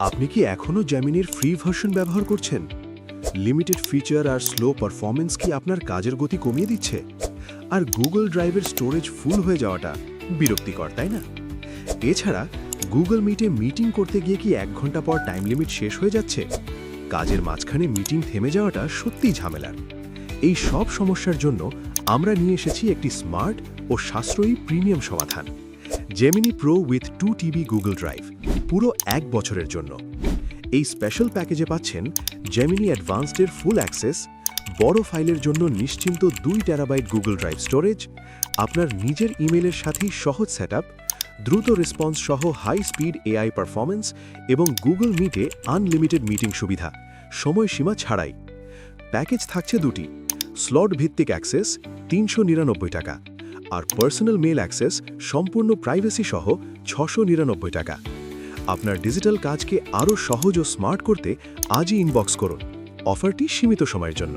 আপনি কি এখনও জেমিনির ফ্রি ভার্সন ব্যবহার করছেন? লিমিটেড ফিচার আর স্লো পারফরম্যান্স কি আপনার কাজের গতি কমিয়ে দিচ্ছে? আর গুগল ড্রাইভের স্টোরেজ ফুল হয়ে যাওয়াটা বিরক্তিকর, তাই না? এছাড়া গুগল মিটে মিটিং করতে গিয়ে কি 1 ঘন্টা পর টাইম লিমিট শেষ হয়ে যাচ্ছে? কাজের মাঝখানে মিটিং থেমে যাওয়াটা সত্যিই ঝামেলার। এই সব সমস্যার জন্য আমরা নিয়ে এসেছি একটি স্মার্ট ও সাশ্রয়ী প্রিমিয়াম সমাধান, Gemini pro with 2 TB Google drive, পুরো 1 বছরের জন্য। এই স্পেশাল প্যাকেজে পাচ্ছেন জেমিনি অ্যাডভান্সডের ফুল অ্যাক্সেস, বড় ফাইলের জন্য নিশ্চিন্ত 2 টেরাবাইট গুগল ড্রাইভ স্টোরেজ, আপনার নিজের ইমেলের সাথেই সহজ সেটআপ, দ্রুত রেসপন্স সহ হাই স্পিড এআই পারফরম্যান্স এবং গুগল মিটে আনলিমিটেড মিটিং সুবিধা, সময়সীমা ছাড়াই। প্যাকেজ থাকছে 2টি, স্লট ভিত্তিক অ্যাক্সেস ৩৯৯ টাকা আর পার্সোনাল মেল অ্যাক্সেস সম্পূর্ণ প্রাইভেসি সহ ৬৯৯ টাকা। আপনার ডিজিটাল কাজকে আরও সহজ ও স্মার্ট করতে আজই ইনবক্স করুন। অফারটি সীমিত সময়ের জন্য।